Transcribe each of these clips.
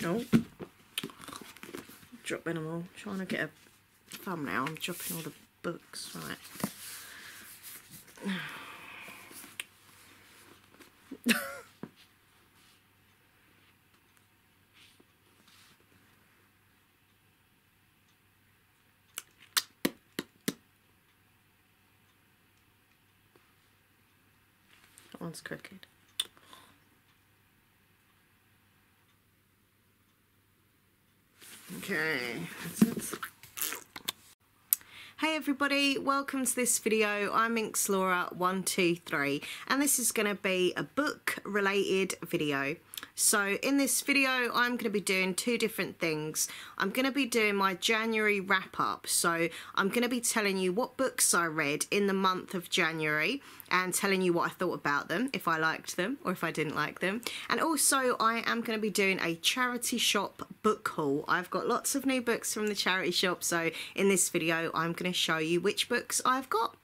Oh, dropping them all. Trying to get a thumbnail. I'm dropping all the books. Right. That one's crooked. Okay, that's it. Hey everybody, welcome to this video. I'm MinxLaura123 and this is going to be a book related video. So in this video I'm going to be doing two different things. I'm going to be doing my January wrap up, so I'm going to be telling you what books I read in the month of January and telling you what I thought about them, if I liked them or if I didn't like them. And also I am going to be doing a charity shop book haul. I've got lots of new books from the charity shop, so in this video I'm going to show you which books I've got.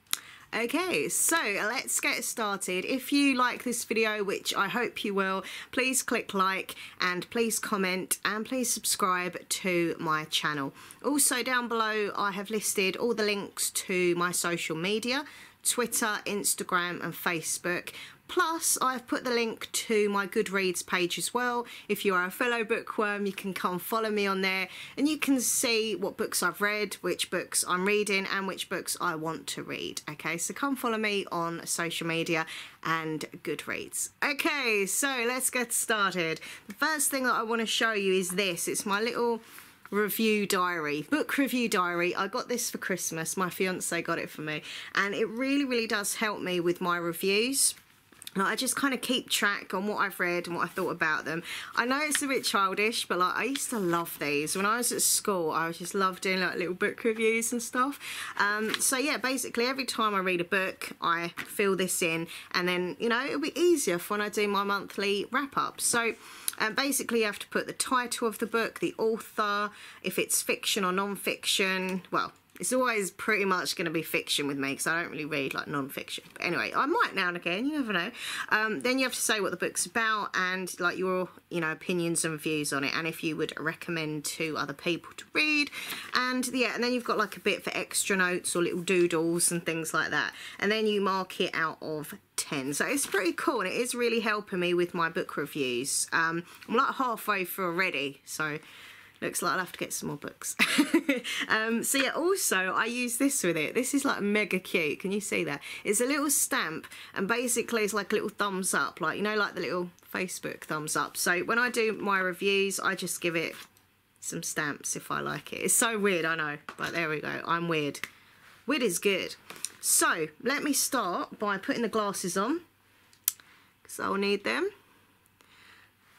Okay, so let's get started. If you like this video, which I hope you will, please click like and please comment and please subscribe to my channel. Also down below I have listed all the links to my social media, Twitter, Instagram and Facebook. Plus, I've put the link to my Goodreads page as well. If you are a fellow bookworm, you can come follow me on there and you can see what books I've read, which books I'm reading and which books I want to read. Okay, so come follow me on social media and Goodreads. Okay, so let's get started. The first thing that I want to show you is this. It's my little review diary, book review diary. I got this for Christmas. My fiance got it for me and it really does help me with my reviews. I just kind of keep track on what I've read and what I thought about them. I know it's a bit childish, but like I used to love these. When I was at school, I just loved doing like little book reviews and stuff. So yeah, basically every time I read a book, I fill this in and then, you know, it'll be easier for when I do my monthly wrap up. So basically you have to put the title of the book, the author, if it's fiction or non-fiction. Well, it's always pretty much going to be fiction with me because I don't really read like non-fiction. But anyway, I might now and again, you never know. Then you have to say what the book's about and like your, you know, opinions and views on it and if you would recommend to other people to read. And yeah, and then you've got like a bit for extra notes or little doodles and things like that. And then you mark it out of 10. So it's pretty cool and it is really helping me with my book reviews. I'm like halfway through already, so looks like I'll have to get some more books. So yeah, also I use this with it. This is like mega cute. Can you see that? It's a little stamp and basically it's like a little thumbs up, like, you know, like the little Facebook thumbs up. So when I do my reviews, I just give it some stamps if I like it. It's so weird, I know, but there we go. I'm weird. Weird is good. So let me start by putting the glasses on because I'll need them.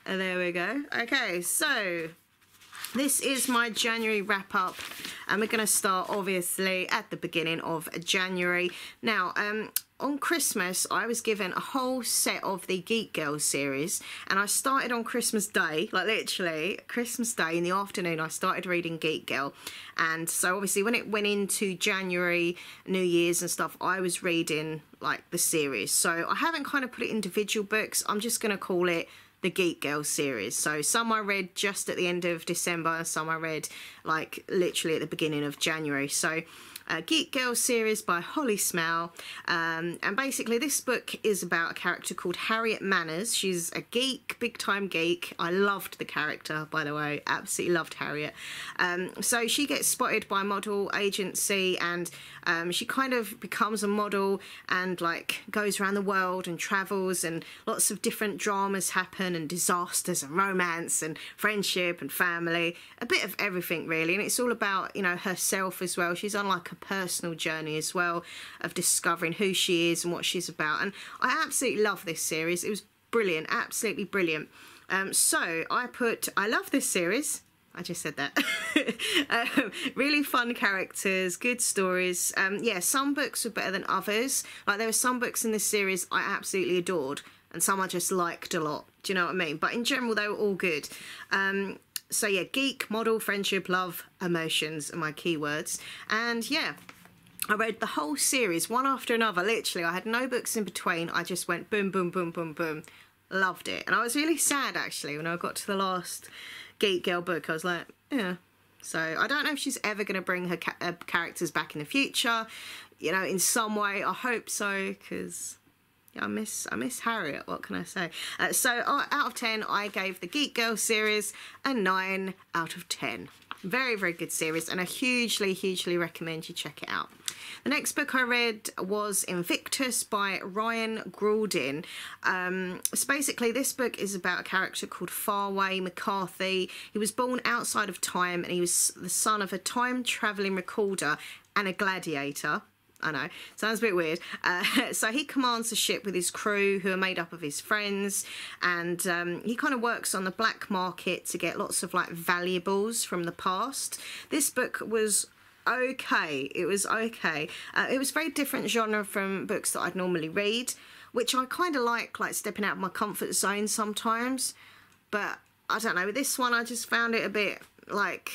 And there we go. Okay, so this is my January wrap up and we're going to start obviously at the beginning of January. Now on Christmas I was given a whole set of the Geek Girl series and I started on Christmas Day, like literally Christmas Day in the afternoon I started reading Geek Girl. And so obviously when it went into January, New Year's and stuff, I was reading like the series. So I haven't kind of put it individual books, I'm just going to call it the Geek Girl series. So some I read just at the end of December, some I read like literally at the beginning of January. So Geek Girl series by Holly Smule, and basically this book is about a character called Harriet Manners. She's a geek, big time geek. I loved the character, by the way, absolutely loved Harriet. So she gets spotted by a model agency and she kind of becomes a model and like goes around the world and travels and lots of different dramas happen and disasters and romance and friendship and family, a bit of everything really. And it's all about, you know, herself as well. She's on like a personal journey as well of discovering who she is and what she's about, and I absolutely love this series. It was brilliant, absolutely brilliant. So I love this series. I just said that. Really fun characters, good stories. Yeah, some books were better than others. Like there were some books in this series I absolutely adored and some I just liked a lot. Do you know what I mean? But in general they were all good. So yeah, geek, model, friendship, love, emotions are my keywords. And yeah, I read the whole series one after another. Literally, I had no books in between. I just went boom, boom, boom, boom, boom. Loved it. And I was really sad actually when I got to the last Geek Girl book. I was like, yeah. So I don't know if she's ever going to bring her characters back in the future, you know, in some way. I hope so, because yeah, I miss Harriet. What can I say? So out of 10, I gave the Geek Girl series a 9 out of 10. Very, very good series, and I hugely recommend you check it out. The next book I read was Invictus by Ryan Graudin. So basically this book is about a character called Farway McCarthy. He was born outside of time, and he was the son of a time-travelling recorder and a gladiator. I know, sounds a bit weird. So he commands a ship with his crew, who are made up of his friends, and he kind of works on the black market to get lots of like valuables from the past. This book was okay. It was okay. It was a very different genre from books that I'd normally read, which I kind of like stepping out of my comfort zone sometimes. But I don't know, with this one I just found it a bit like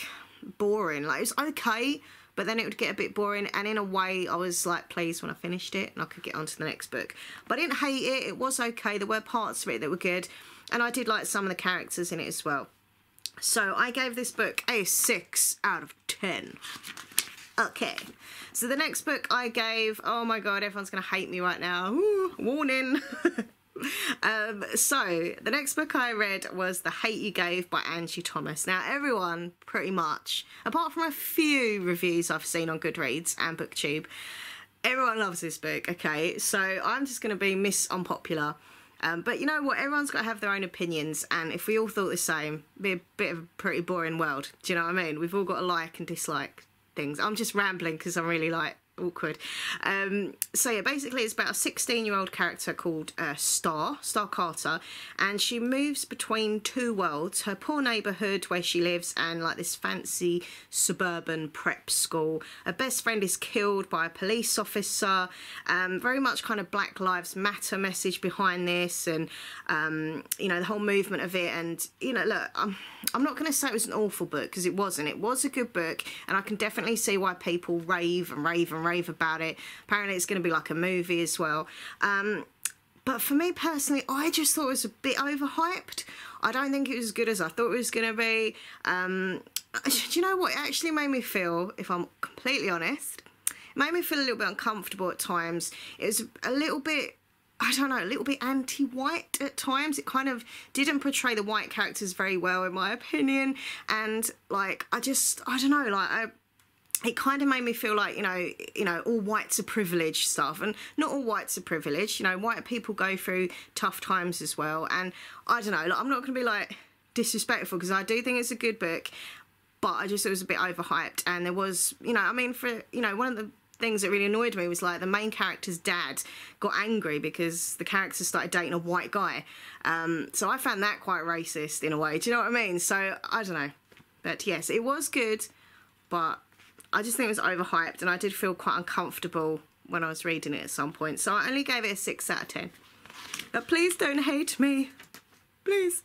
boring. Like, it was okay, but then it would get a bit boring, and in a way I was like pleased when I finished it and I could get on to the next book. But I didn't hate it. It was okay. There were parts of it that were good, and I did like some of the characters in it as well. So I gave this book a 6 out of 10. Okay, so the next book I gave, oh my god, everyone's gonna hate me right now. Ooh, warning. So the next book I read was The Hate You Gave by Angie Thomas. Now everyone, pretty much, apart from a few reviews I've seen on Goodreads and BookTube, everyone loves this book. Okay, so I'm just going to be Miss Unpopular. But you know what, everyone's got to have their own opinions, and if we all thought the same, it'd be a bit of a pretty boring world. Do you know what I mean? We've all got to like and dislike things. I'm just rambling because I'm really like awkward. So yeah, basically it's about a 16-year-old character called Star Carter, and she moves between two worlds, her poor neighbourhood where she lives and like this fancy suburban prep school. Her best friend is killed by a police officer. Very much kind of Black Lives Matter message behind this, and you know, the whole movement of it. And you know, look, I'm not going to say it was an awful book, because it wasn't. It was a good book, and I can definitely see why people rave about it. Apparently it's going to be like a movie as well. But for me personally, I just thought it was a bit overhyped. I don't think it was as good as I thought it was going to be. Do you know what it actually made me feel, if I'm completely honest? It made me feel a little bit uncomfortable at times. It was a little bit, I don't know, a little bit anti-white at times. It kind of didn't portray the white characters very well, in my opinion. And like, I don't know, like, it kind of made me feel like, you know, all whites are privileged stuff, and not all whites are privileged. You know, white people go through tough times as well. And I don't know, like, I'm not going to be like disrespectful, because I do think it's a good book, but I just thought it was a bit overhyped. And there was, you know, I mean, for, you know, one of the things that really annoyed me was like the main character's dad got angry because the character started dating a white guy. So I found that quite racist in a way. Do you know what I mean? So I don't know, but yes, it was good, but I just think it was overhyped, and I did feel quite uncomfortable when I was reading it at some point. So I only gave it a 6 out of 10. But please don't hate me. Please.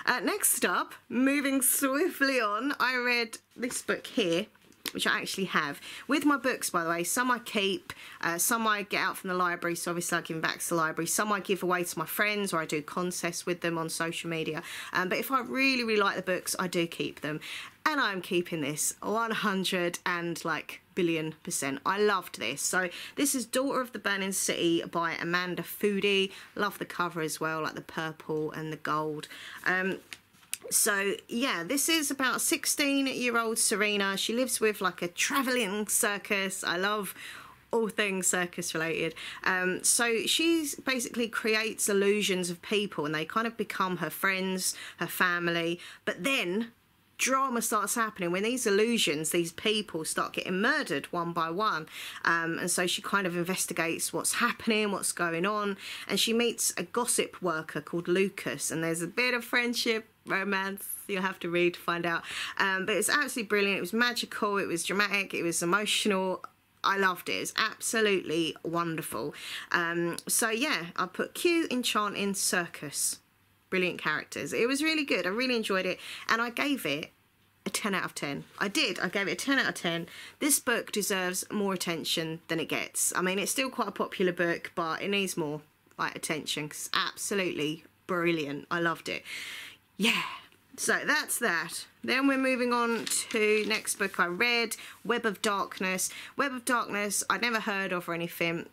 Next up, moving swiftly on, I read this book here, which I actually have. With my books, by the way, some I keep, some I get out from the library, so obviously I give them back to the library. Some I give away to my friends, or I do contests with them on social media. But if I really like the books, I do keep them. And I'm keeping this 100 and like billion%. I loved this. So this is Daughter of the Burning City by Amanda Foody. Love the cover as well, like the purple and the gold. So yeah, this is about 16-year-old Serena. She lives with like a travelling circus. I love all things circus related. So she basically creates illusions of people, and they kind of become her friends, her family. But then drama starts happening when these illusions, these people, start getting murdered one by one. And so she kind of investigates what's happening, what's going on, and she meets a gossip worker called Lucas, and there's a bit of friendship, romance. You'll have to read to find out. But it's absolutely brilliant. It was magical, it was dramatic, it was emotional. I loved it. It's absolutely wonderful. So yeah, I put Q Enchanting Circus. Brilliant characters. It was really good. I really enjoyed it, and I gave it a 10 out of 10. I did. I gave it a 10 out of 10. This book deserves more attention than it gets. I mean, it's still quite a popular book, but it needs more like attention, because it's absolutely brilliant. I loved it. Yeah. So that's that. Then we're moving on to next book I read, Web of Darkness. Web of Darkness I'd never heard of or anything.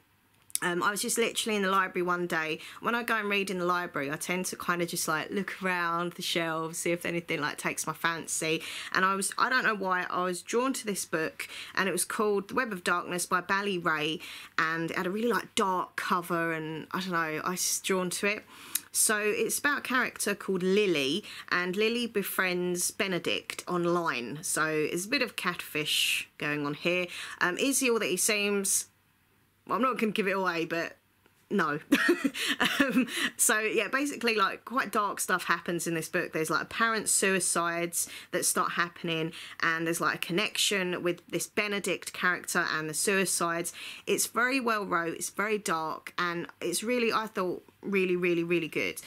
I was just literally in the library one day. When I go and read in the library, I tend to kind of just like look around the shelves, see if anything like takes my fancy. And I don't know why, I was drawn to this book, and it was called The Web of Darkness by Bally Ray, and it had a really like dark cover, and I don't know, I was just drawn to it. So it's about a character called Lily, and Lily befriends Benedict online. So there's a bit of catfish going on here. Is he all that he seems? Well, I'm not going to give it away, but no. So yeah, basically like quite dark stuff happens in this book. There's like apparent suicides that start happening, and there's like a connection with this Benedict character and the suicides. It's very well wrote, it's very dark, and it's really, I thought, really good.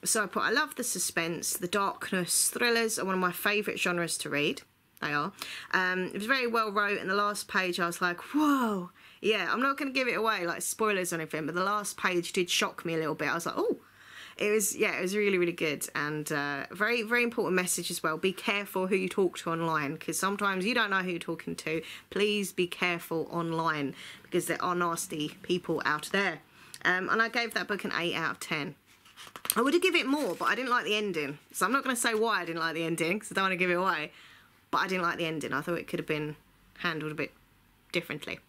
So I love the suspense, the darkness. Thrillers are one of my favourite genres to read. They are. It was very well wrote, and the last page I was like, whoa. Yeah, I'm not going to give it away, like spoilers or anything, but the last page did shock me a little bit. I was like, oh, it was really good, and very important message as well. Be careful who you talk to online, because sometimes you don't know who you're talking to. Please be careful online, because there are nasty people out there. And I gave that book an 8 out of 10. I would have given it more, but I didn't like the ending. So I'm not going to say why I didn't like the ending, because I don't want to give it away. But I didn't like the ending. I thought it could have been handled a bit differently.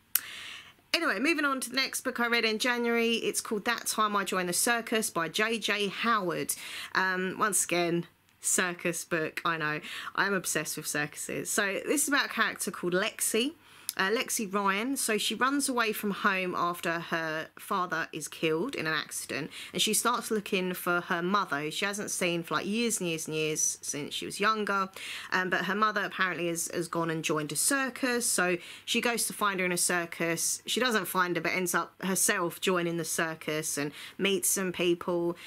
Anyway, moving on to the next book I read in January. It's called That Time I Joined the Circus by J.J. Howard. Once again, circus book, I know. I'm obsessed with circuses. So this is about a character called Lexi. Lexi Ryan. So she runs away from home after her father is killed in an accident, and she starts looking for her mother, who she hasn't seen for like years and years since she was younger. But her mother apparently has gone and joined a circus, so she goes to find her in a circus. She doesn't find her, but ends up herself joining the circus and meets some people.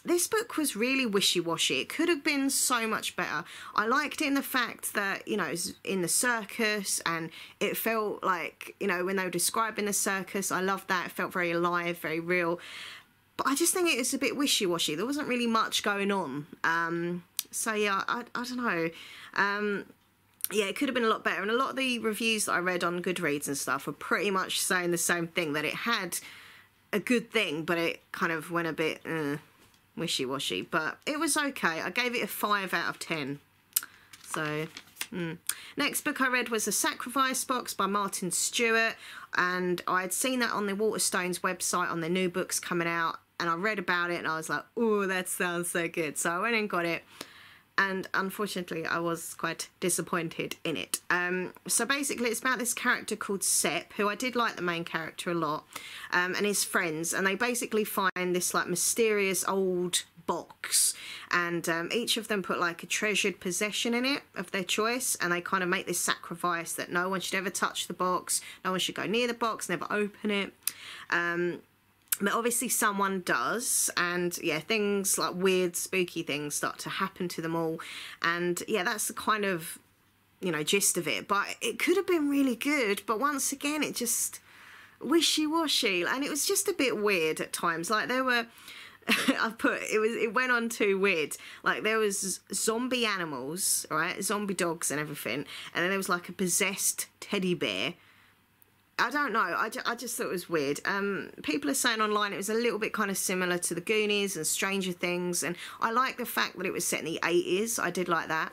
This book was really wishy-washy. It could have been so much better. I liked it in the fact that, you know, it was in the circus, and it felt like, you know, when they were describing the circus, I loved that. It felt very alive, very real. But I just think it was a bit wishy-washy. There wasn't really much going on. So yeah, I don't know. Yeah, it could have been a lot better. And a lot of the reviews that I read on Goodreads and stuff were pretty much saying the same thing, that it had a good thing, but it kind of went a bit wishy-washy. But it was okay. I gave it a 5 out of 10. So, Next book I read was The Sacrifice Box by Martin Stewart, and I had seen that on the Waterstones website on their new books coming out, and I read about it and I was like, oh, that sounds so good. So I went and got it, and unfortunately I was quite disappointed in it. So basically it's about this character called Sepp, who I did like the main character a lot, and his friends, and they basically find this like mysterious old box, and each of them put like a treasured possession in it of their choice, and they kind of make this sacrifice that no one should ever touch the box, no one should go near the box, never open it. But obviously someone does, and yeah, things like weird, spooky things start to happen to them all. And yeah, that's the kind of, you know, gist of it. But it could have been really good, but once again, it just wishy-washy, and it was just a bit weird at times. Like there were, it went on too weird. Like there was zombie animals, right, zombie dogs and everything, and then there was like a possessed teddy bear. I don't know, I just thought it was weird. People are saying online it was a little bit kind of similar to The Goonies and Stranger Things, and I like the fact that it was set in the 80s. I did like that.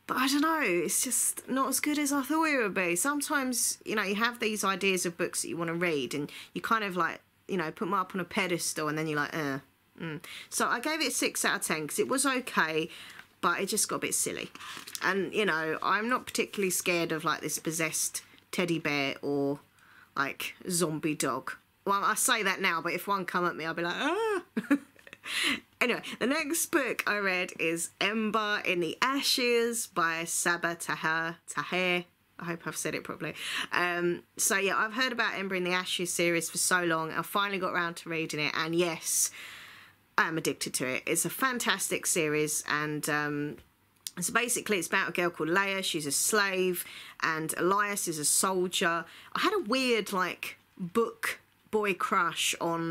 But I don't know, it's just not as good as I thought it would be. Sometimes, you know, you have these ideas of books that you want to read, and you kind of like, you know, put them up on a pedestal, and then you're like, So I gave it a 6 out of 10 because it was okay, but it just got a bit silly. And, you know, I'm not particularly scared of like this possessed teddy bear or like zombie dog. Well, I say that now, but if one come at me, I'll be like, ah. Anyway, the next book I read is Ember in the Ashes by Sabah Tahir. I hope I've said it properly. So yeah, I've heard about Ember in the Ashes series for so long. I finally got around to reading it, and yes, I am addicted to it. It's a fantastic series, and so basically it's about a girl called Leia. She's a slave, and Elias is a soldier. I had a weird like book boy crush on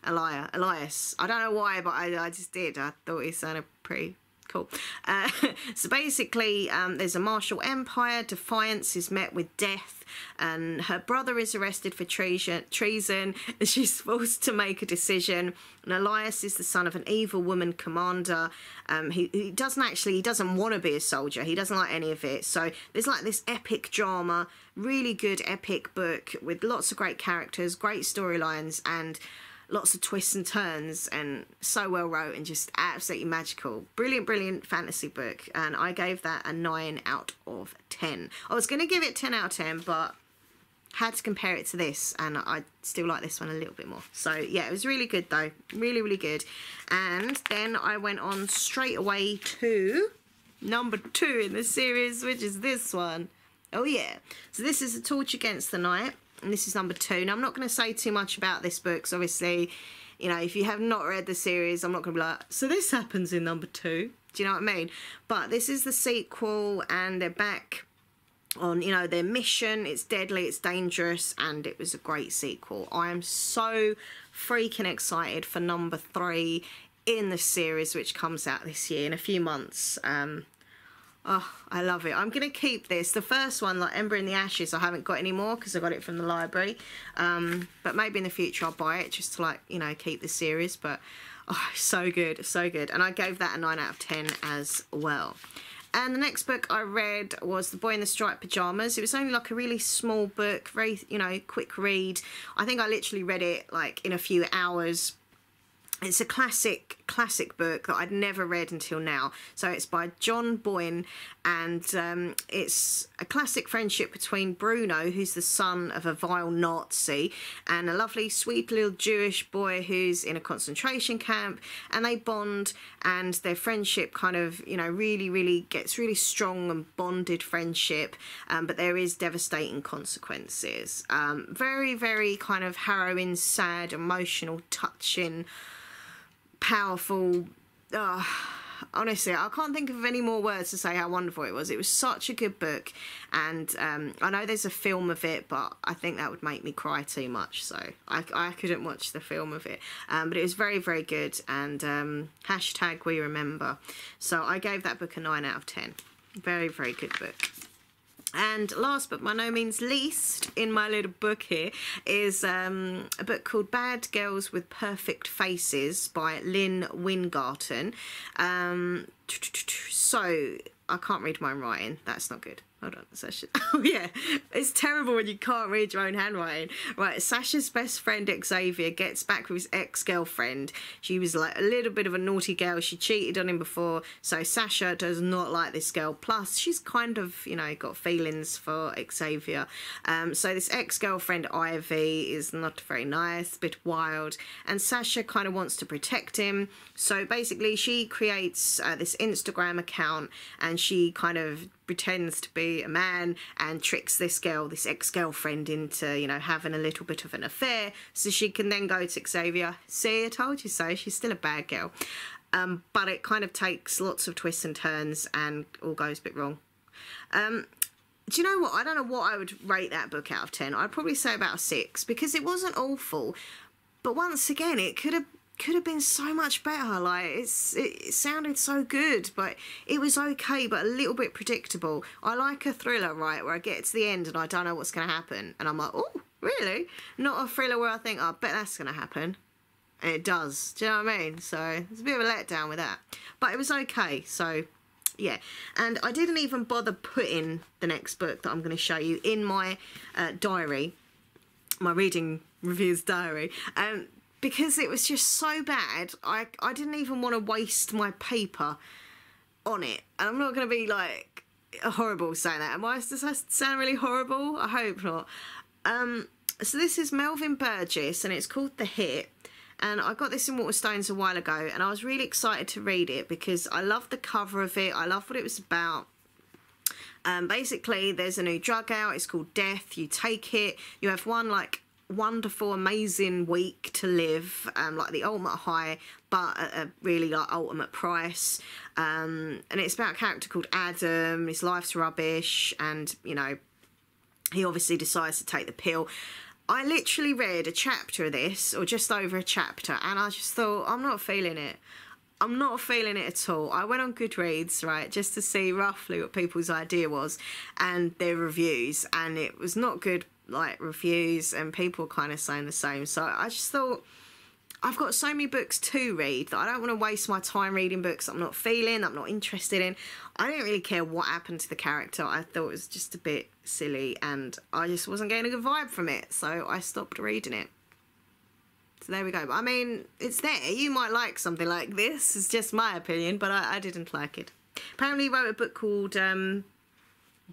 Elias. I don't know why, but I just did. I thought he sounded pretty cool. So basically, there's a martial empire. Defiance is met with death, and her brother is arrested for treason, and she's forced to make a decision. And Elias is the son of an evil woman commander. He doesn't want to be a soldier. He doesn't like any of it. So there's like this epic drama, really good epic book with lots of great characters, great storylines, and lots of twists and turns, and so well wrote and just absolutely magical. Brilliant fantasy book, and I gave that a 9 out of 10. I was going to give it 10 out of 10, but had to compare it to this, and I still like this one a little bit more. So yeah, it was really good though, really good. And then I went on straight away to number 2 in the series, which is this one. Oh yeah, so this is A Torch Against the Night, and this is number 2. Now I'm not going to say too much about this book, because obviously, you know, if you have not read the series, I'm not going to be like, so this happens in number 2. Do you know what I mean? But this is the sequel, and they're back on, you know, their mission. It's deadly, it's dangerous, and it was a great sequel. I am so freaking excited for number 3 in the series, which comes out this year in a few months. Oh, I love it. I'm going to keep this. The first one, like Ember in the Ashes, I haven't got anymore because I got it from the library. But maybe in the future I'll buy it just to, like, you know, keep the series. But, oh, so good, so good. And I gave that a 9 out of 10 as well. And the next book I read was The Boy in the Striped Pyjamas. It was only like a really small book, very, you know, quick read. I think I literally read it like in a few hours. It's a classic book that I'd never read until now. So it's by John Boyne, and it's a classic friendship between Bruno, who's the son of a vile Nazi, and a lovely sweet little Jewish boy who's in a concentration camp, and they bond, and their friendship kind of, you know, really gets really strong and bonded friendship, but there is devastating consequences. Very kind of harrowing, sad, emotional, touching, powerful. Honestly, I can't think of any more words to say how wonderful it was. It was such a good book, and I know there's a film of it, but I think that would make me cry too much, so I couldn't watch the film of it. But it was very good, and hashtag we remember. So I gave that book a 9 out of 10. Very good book. And last but by no means least in my little book here is a book called Bad Girls with Perfect Faces by Lynn Wingarton. So I can't read my own writing. That's not good. Hold on, Sasha. Oh yeah, it's terrible when you can't read your own handwriting. Right, Sasha's best friend Xavier gets back with his ex-girlfriend. She was like a little bit of a naughty girl. She cheated on him before, so Sasha does not like this girl. Plus, she's kind of, you know, got feelings for Xavier. So this ex-girlfriend Ivy is not very nice, a bit wild, and Sasha kind of wants to protect him. So basically, she creates this Instagram account, and she kind of pretends to be a man and tricks this girl, this ex-girlfriend, into, you know, having a little bit of an affair, so she can then go to Xavier. See, I told you so. She's still a bad girl. But it kind of takes lots of twists and turns and all goes a bit wrong. Do you know what? I don't know what I would rate that book out of 10. I'd probably say about a 6, because it wasn't awful. But once again, it could have been so much better. Like, it sounded so good, but it was okay, but a little bit predictable. I like a thriller, right, where I get to the end and I don't know what's going to happen, and I'm like, oh, really? Not a thriller where I think, oh, I bet that's going to happen, and it does. Do you know what I mean? So it's a bit of a letdown with that, but it was okay. So yeah, and I didn't even bother putting the next book that I'm going to show you in my diary, my reading reviews diary, because it was just so bad. I didn't even want to waste my paper on it. And I'm not going to be like horrible saying that. Does that sound really horrible? I hope not. So this is Melvin Burgess, and it's called The Hit. And I got this in Waterstones a while ago, and I was really excited to read it because I loved the cover of it. I loved what it was about. Basically, there's a new drug out. It's called Death. You take it. You have one, like, wonderful, amazing week to live, like the ultimate high, but at a really, like, ultimate price. And it's about a character called Adam. His life's rubbish, and, you know, he obviously decides to take the pill. I literally read a chapter of this, or just over a chapter, and I just thought, I'm not feeling it. I'm not feeling it at all. I went on Goodreads, right, just to see roughly what people's idea was and their reviews, and it was not good, like, reviews, and people were kind of saying the same. So I just thought, I've got so many books to read that I don't want to waste my time reading books I'm not feeling, I'm not interested in. I didn't really care what happened to the character. I thought it was just a bit silly, and I just wasn't getting a good vibe from it, so I stopped reading it. So there we go. But I mean, it's there. You might like something like this. It's just my opinion, but I didn't like it. Apparently he wrote a book called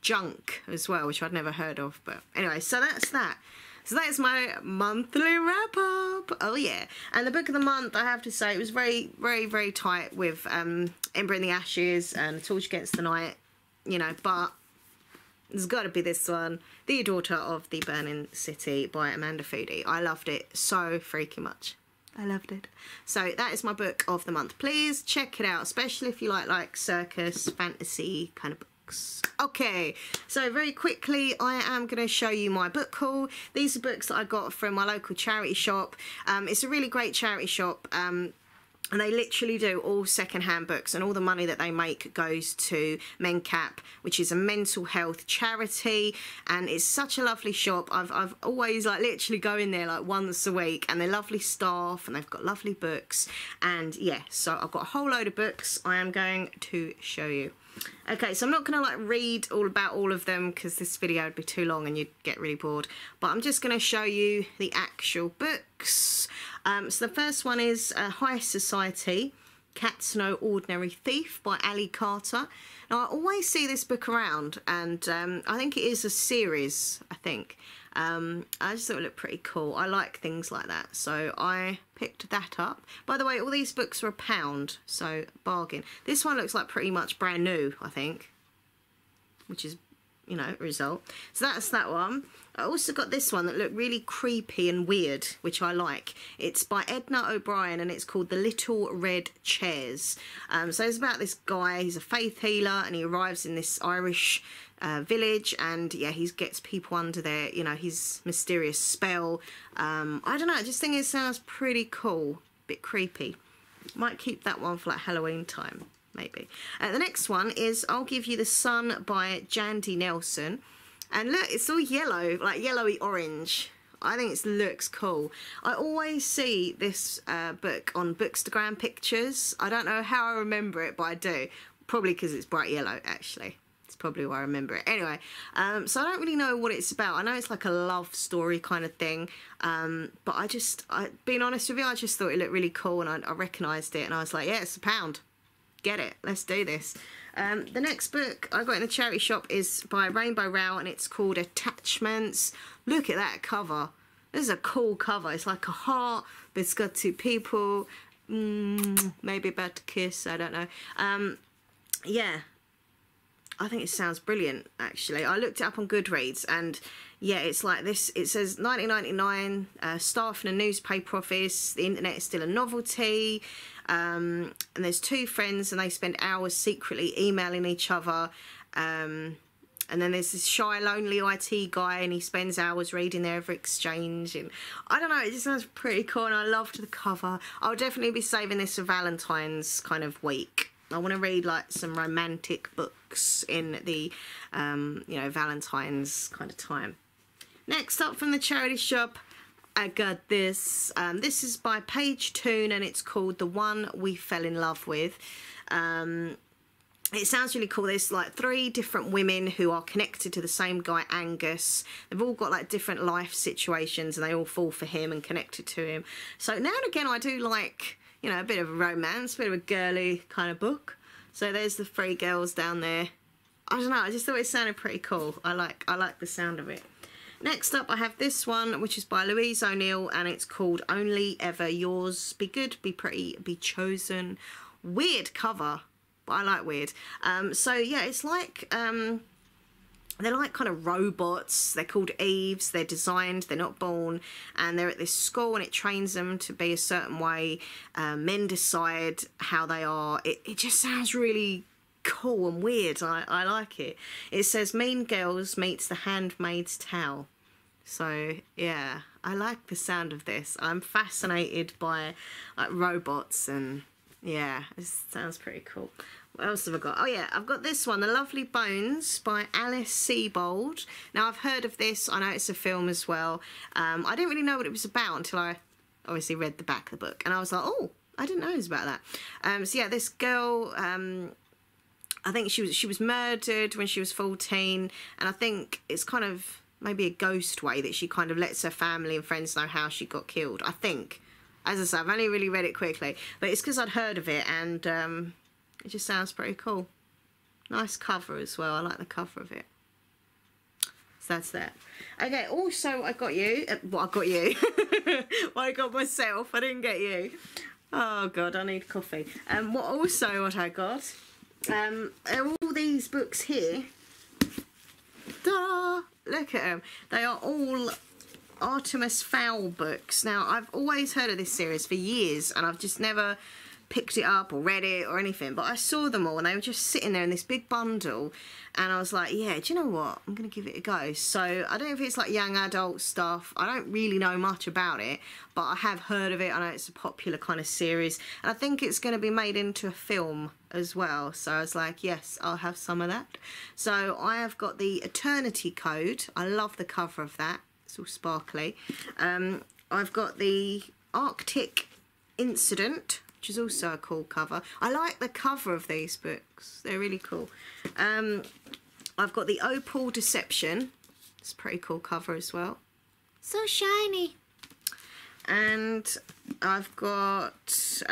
Junk as well, which I'd never heard of. But anyway, so that's that. So that is my monthly wrap-up. Oh, yeah. And the book of the month, I have to say, it was very, very, very tight with Ember in the Ashes and Torch Against the Night, you know, but there's got to be this one, The Daughter of the Burning City by Amanda Foodie. I loved it so freaking much. I loved it. So that is my book of the month. Please check it out, especially if you like circus, fantasy kind of books. Okay, so very quickly, I am going to show you my book haul. These are books that I got from my local charity shop. It's a really great charity shop. And they literally do all second-hand books, and all the money that they make goes to MenCap, which is a mental health charity, and it's such a lovely shop. I've always, like, literally go in there, like, once a week, and they're lovely staff, and they've got lovely books, and, yeah, so I've got a whole load of books I am going to show you. Okay, so I'm not going to, like, read all about all of them, because this video would be too long and you'd get really bored, but I'm just going to show you the actual books. So the first one is High Society, Cat's No Ordinary Thief by Ali Carter. Now, I always see this book around, and I think it is a series, I think. I just thought it looked pretty cool. I like things like that, so I picked that up. By the way, all these books are £1, so bargain. This one looks like pretty much brand new, I think, which is, you know, a result. So that's that one. I also got this one that looked really creepy and weird, which I like. It's by Edna O'Brien, and it's called The Little Red Chairs. So it's about this guy, he's a faith healer, and he arrives in this Irish village, and yeah, he gets people under their, you know, his mysterious spell. I don't know, I just think it sounds pretty cool, bit creepy. Might keep that one for like Halloween time, maybe. The next one is I'll Give You the Sun by Jandy Nelson. And look, it's all yellow, like yellowy orange. I think it looks cool. I always see this book on Bookstagram pictures. I don't know how I remember it, but I do. Probably because it's bright yellow, actually. It's probably why I remember it. Anyway, so I don't really know what it's about. I know it's like a love story kind of thing. But being honest with you, I just thought it looked really cool, and I recognised it, and I was like, yeah, it's £1. Get it. Let's do this. The next book I got in the charity shop is by Rainbow Rowell, and it's called Attachments. Look at that cover. This is a cool cover. It's like a heart, but it's got two people, maybe about to kiss, I don't know. Yeah, I think it sounds brilliant, actually. I looked it up on Goodreads, and yeah, it's like this. It says 1999, staff in a newspaper office, the internet is still a novelty, and there's two friends, and they spend hours secretly emailing each other, and then there's this shy, lonely IT guy, and he spends hours reading their every exchange, and I don't know, it just sounds pretty cool, and I loved the cover. I'll definitely be saving this for Valentine's kind of week. I want to read like some romantic books in the, you know, Valentine's kind of time. Next up from the charity shop, I got this. This is by Paige Toon, and it's called The One We Fell in Love With. It sounds really cool. There's like 3 different women who are connected to the same guy, Angus. They've all got like different life situations, and they all fall for him and connected to him. So now and again, I do like, you know, a bit of a romance, a bit of a girly kind of book. So there's the 3 girls down there. I don't know, I just thought it sounded pretty cool. I like the sound of it. Next up, I have this one, which is by Louise O'Neill, and it's called Only Ever Yours. Be good, be pretty, be chosen. Weird cover, but I like weird. So yeah, it's like, they're like kind of robots. They're called Eves. They're designed, they're not born, and they're at this school, and it trains them to be a certain way. Men decide how they are. It just sounds really cool and weird. I like it. It says Mean Girls meets The Handmaid's Tale. So yeah, I like the sound of this. I'm fascinated by like robots, and yeah, this sounds pretty cool. What else have I got? Oh yeah, I've got this one, The Lovely Bones by Alice Sebold. Now I've heard of this, I know it's a film as well. I didn't really know what it was about until I obviously read the back of the book, and I was like, oh, I didn't know it was about that. So yeah, this girl, I think she was murdered when she was 14, and I think it's kind of maybe a ghost way that she kind of lets her family and friends know how she got killed, I think. As I say, I've only really read it quickly, but it's because I'd heard of it, and it just sounds pretty cool. Nice cover as well. I like the cover of it. So that's that. Okay, also I got you. Well, I got you. Well, I got myself. I didn't get you. Oh God, I need coffee. What I got? Are all these books here. Ta-da! Look at them. They are all Artemis Fowl books. Now, I've always heard of this series for years, and I've just never picked it up or read it or anything, but I saw them all and they were just sitting there in this big bundle, and I was like, yeah, do you know what, I'm gonna give it a go. So I don't know if it's like young adult stuff, I don't really know much about it, but I have heard of it. I know it's a popular kind of series, and I think it's going to be made into a film as well, so I was like, yes, I'll have some of that. So I have got the Eternity Code. I love the cover of that, it's all sparkly. I've got the Arctic Incident, which is also a cool cover. I like the cover of these books, they're really cool. I've got the Opal Deception, it's a pretty cool cover as well, so shiny. And I've got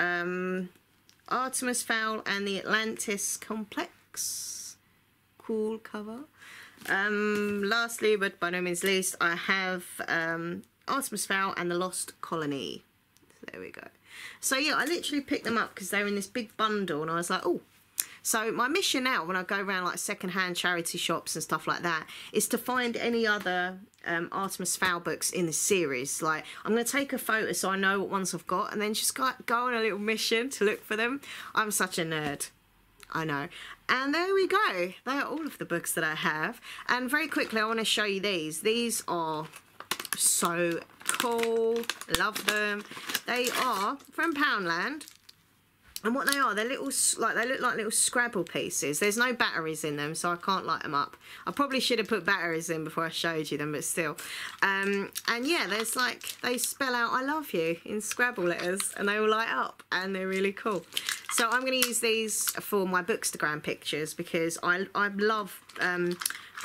Artemis Fowl and the Atlantis Complex, cool cover. Lastly, but by no means least, I have Artemis Fowl and the Lost Colony. So there we go. So yeah, I literally picked them up because they were in this big bundle, and I was like, oh. So my mission now, when I go around like second-hand charity shops and stuff like that, is to find any other Artemis Fowl books in the series. Like, I'm going to take a photo so I know what ones I've got, and then just go on a little mission to look for them. I'm such a nerd, I know. And there we go. They are all of the books that I have. And very quickly, I want to show you these. These are so cool, love them. They are from Poundland, and what they are, they're little, like, they look like little Scrabble pieces. There's no batteries in them, so I can't light them up. I probably should have put batteries in before I showed you them, but still. And yeah, there's like, they spell out I love you in Scrabble letters, and they all light up, and they're really cool. So I'm going to use these for my Bookstagram pictures, because I love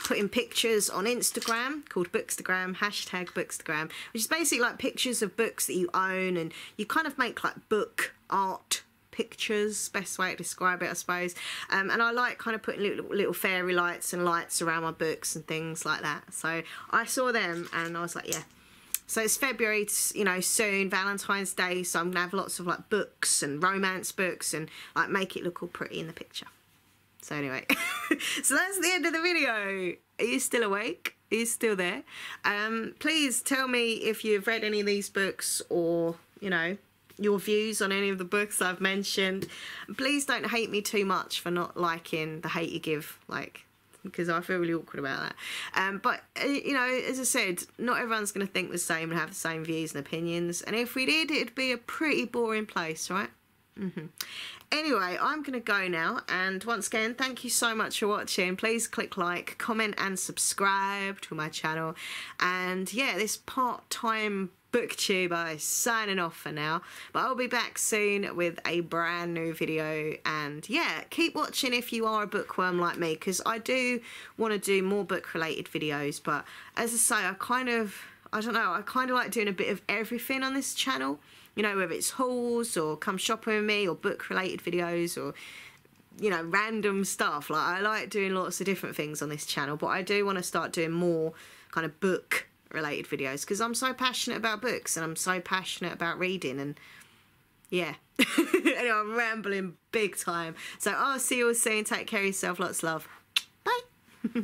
putting pictures on Instagram called Bookstagram, #Bookstagram, which is basically like pictures of books that you own, and you kind of make like book art pictures, best way to describe it, I suppose. And I like kind of putting little fairy lights and lights around my books and things like that. So I saw them and I was like, yeah. So it's February, you know, soon, Valentine's Day, so I'm gonna have lots of like books and romance books and like make it look all pretty in the picture. So anyway, so that's the end of the video. Are you still awake? Are you still there? Please tell me if you've read any of these books, or, you know, your views on any of the books I've mentioned. Please don't hate me too much for not liking the hate you give, like, because I feel really awkward about that. But, you know, as I said, not everyone's going to think the same and have the same views and opinions. And if we did, it'd be a pretty boring place, right? Anyway, I'm going to go now, and once again, thank you so much for watching. Please click like, comment and subscribe to my channel. And yeah, this part-time booktuber is signing off for now, but I'll be back soon with a brand new video. And yeah, keep watching if you are a bookworm like me, because I do want to do more book related videos. But as I say, I kind of like doing a bit of everything on this channel. You know, whether it's hauls or come shopping with me or book related videos, or, you know, random stuff. Like, I like doing lots of different things on this channel, but I do want to start doing more kind of book related videos, because I'm so passionate about books and I'm so passionate about reading. And yeah, anyway, I'm rambling big time. So I'll see you all soon. Take care of yourself. Lots of love. Bye.